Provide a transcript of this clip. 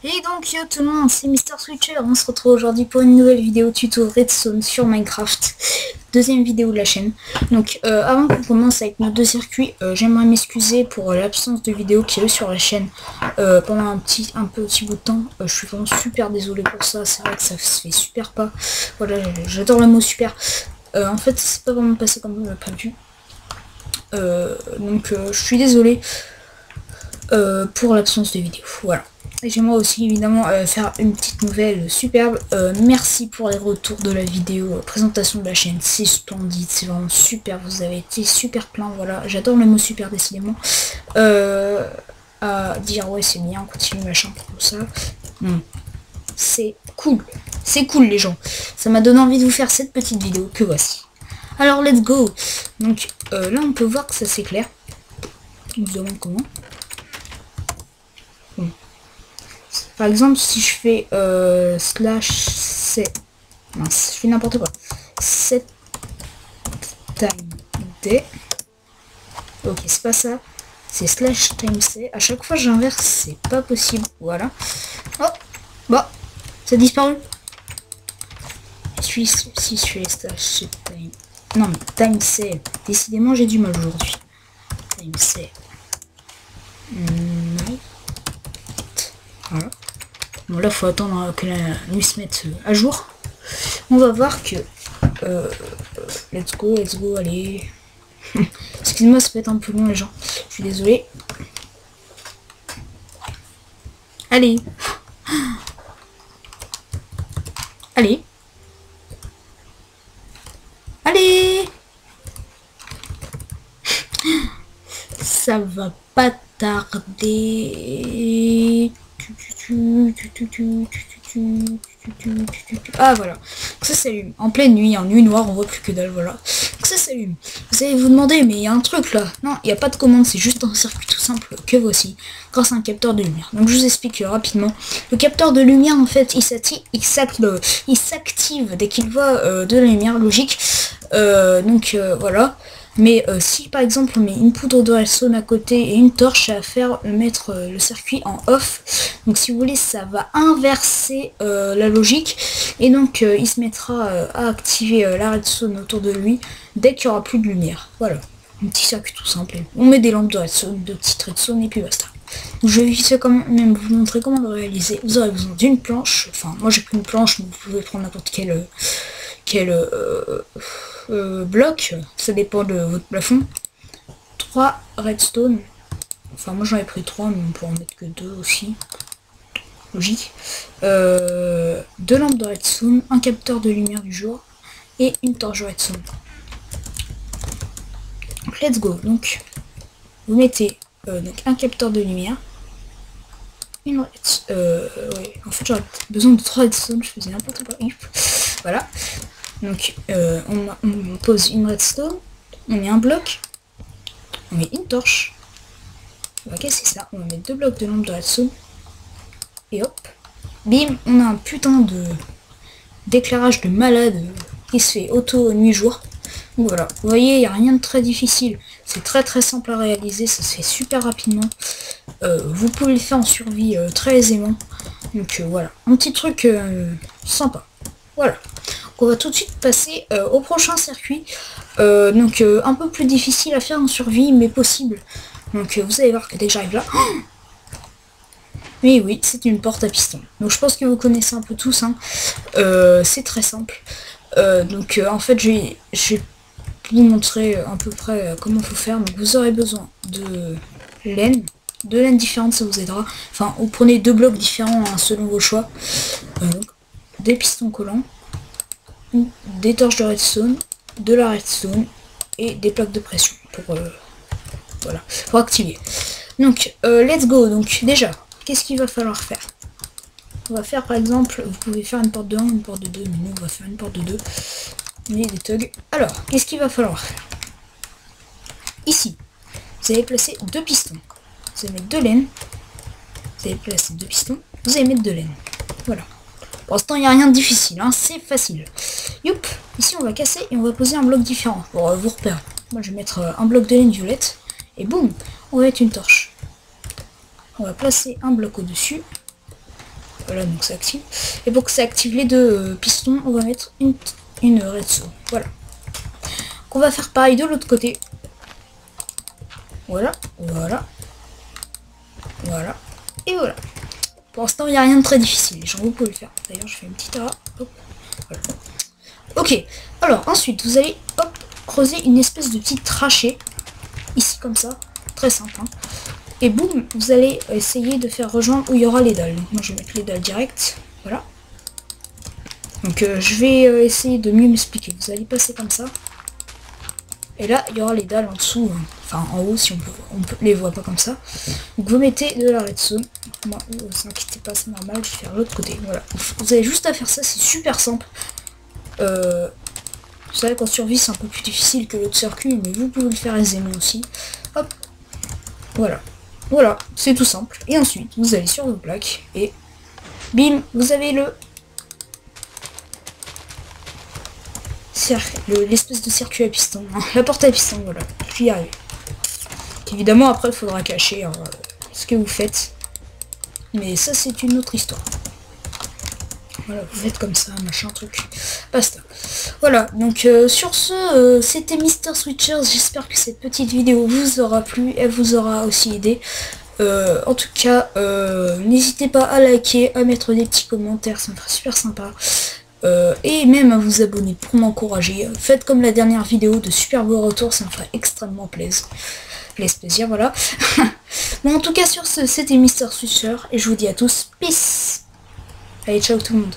Et donc yo tout le monde, c'est Mister Switcher, on se retrouve aujourd'hui pour une nouvelle vidéo tuto Redstone sur Minecraft, deuxième vidéo de la chaîne. Donc avant qu'on commence avec nos deux circuits, j'aimerais m'excuser pour l'absence de vidéo qu'il y a eu sur la chaîne pendant un petit bout de temps. Je suis vraiment super désolé pour ça, c'est vrai que ça se fait super pas. Voilà, j'adore le mot super. En fait, c'est pas vraiment passé comme prévu. Donc je suis désolé pour l'absence de vidéo, voilà. Et j'aimerais aussi évidemment faire une petite nouvelle superbe. Merci pour les retours de la vidéo présentation de la chaîne, c'est splendide, c'est vraiment super, vous avez été super plein, voilà, j'adore le mot super décidément. À dire ouais c'est bien, continue machin pour ça. C'est cool les gens, ça m'a donné envie de vous faire cette petite vidéo que voici. Alors let's go. Donc là on peut voir que ça s'éclaire. On me demande comment. Par exemple, si je fais /c, mince, je fais n'importe quoi. Set time d. Ok, c'est pas ça. C'est /timec. À chaque fois, j'inverse, c'est pas possible. Voilà. Oh, bah, ça a disparu. Si je fais /time. Non, mais time c. Décidément, j'ai du mal aujourd'hui. Time c. Voilà. Bon là faut attendre que la nuit se mette à jour. On va voir que let's go, allez. Excuse-moi, ça peut être un peu long les gens. Je suis désolé. Allez. Allez. Allez. Ça va pas tarder. Ah voilà, ça s'allume en pleine nuit, en nuit noire, on voit plus que dalle, voilà. Ça s'allume. Vous allez vous demander, mais il y a un truc là. Non, il n'y a pas de commande, c'est juste un circuit tout simple que voici, grâce à un capteur de lumière. Donc je vous explique rapidement. Le capteur de lumière, en fait, il s'active dès qu'il voit de la lumière, logique. Voilà. Mais si par exemple on met une poudre de redstone à côté et une torche, ça va faire mettre le circuit en off. Donc si vous voulez, ça va inverser la logique. Et donc il se mettra à activer la redstone autour de lui dès qu'il n'y aura plus de lumière. Voilà, un petit circuit tout simple. On met des lampes de redstone, de petites redstone et puis basta. Donc je vais vite quand même vous montrer comment le réaliser. Vous aurez besoin d'une planche. Enfin moi j'ai pris une planche, mais vous pouvez prendre n'importe quel bloc, ça dépend de votre plafond. 3 redstone, enfin moi j'en ai pris 3 mais on peut en mettre que 2 aussi, logique. 2 lampes de redstone, un capteur de lumière du jour et une torche de redstone. Let's go. Donc vous mettez donc un capteur de lumière, une ouais, en fait j'aurais besoin de 3 redstone, je faisais n'importe quoi. Voilà. Donc on pose une redstone, on met un bloc, on met une torche, on va casser ça, on va mettre 2 blocs de lampe de redstone, et hop, bim, on a un putain d'éclairage de malade qui se fait auto nuit-jour. Donc voilà, vous voyez, il n'y a rien de très difficile, c'est très simple à réaliser, ça se fait super rapidement. Vous pouvez le faire en survie très aisément. Donc voilà, un petit truc sympa. Voilà. On va tout de suite passer au prochain circuit, un peu plus difficile à faire en survie, mais possible. Donc vous allez voir que dès que j'arrive là... Oh, mais oui, c'est une porte à piston. Donc je pense que vous connaissez un peu tous, hein. C'est très simple. En fait, je vais vous montrer à peu près comment il faut faire. Donc vous aurez besoin de laine. 2 laines différentes, ça vous aidera. Enfin, vous prenez 2 blocs différents hein, selon vos choix. Des pistons collants, des torches de redstone, de la redstone et des plaques de pression pour voilà, pour activer. Donc let's go. Donc déjà, qu'est-ce qu'il va falloir faire? On va faire par exemple, vous pouvez faire une porte de 1, une porte de 2, mais nous on va faire une porte de 2. Mais des thugs. Alors, qu'est-ce qu'il va falloir faire? Ici, vous allez placer 2 pistons. Vous allez mettre 2 laines. Vous allez placer 2 pistons. Vous allez mettre 2 laines. Voilà. Pour l'instant, il n'y a rien de difficile, hein, c'est facile. Youp, ici on va casser et on va poser un bloc différent pour vous repérer. Moi je vais mettre un bloc de laine violette et boum, on va mettre une torche. On va placer un bloc au-dessus Voilà, donc ça active. Et pour que ça active les deux pistons, on va mettre une redstone. Voilà. Donc on va faire pareil de l'autre côté. Voilà, voilà. Voilà. Et voilà. Pour l'instant, il n'y a rien de très difficile. Genre, vous pouvez le faire. D'ailleurs, je fais une petite A. Hop. Voilà. Ok. Alors, ensuite, vous allez hop, creuser une espèce de petite trachée. Ici, comme ça. Très simple. Hein. Et boum, vous allez essayer de faire rejoindre où il y aura les dalles. Donc, moi, je vais mettre les dalles direct. Voilà. Donc, je vais essayer de mieux m'expliquer. Vous allez passer comme ça. Et là, il y aura les dalles en dessous. Hein. Enfin, en haut, si on peut les voit pas comme ça. Donc, vous mettez de la redstone. Moi, ne vous inquiétez pas, c'est normal. Je vais faire l'autre côté. Voilà. Vous avez juste à faire ça. C'est super simple. Vous savez qu'en survie, c'est un peu plus difficile que l'autre circuit. Mais vous pouvez le faire aisément aussi. Hop. Voilà. Voilà. C'est tout simple. Et ensuite, vous allez sur vos plaques. Et bim, vous avez l'espèce de circuit à piston, hein, la porte à piston, voilà, j'y arrive. Évidemment, après, il faudra cacher hein, ce que vous faites, mais ça, c'est une autre histoire. Voilà, vous faites comme ça, machin, truc, basta. Voilà, donc sur ce, c'était Mr Switchers, j'espère que cette petite vidéo vous aura plu, elle vous aura aussi aidé. En tout cas, n'hésitez pas à liker, à mettre des petits commentaires, ça me fera super sympa. Et même à vous abonner pour m'encourager. Faites comme la dernière vidéo de super beaux retours, ça me ferait extrêmement plaisir. Voilà. Bon, en tout cas, sur ce, c'était Mr Switcher, et je vous dis à tous, peace. Allez, ciao tout le monde.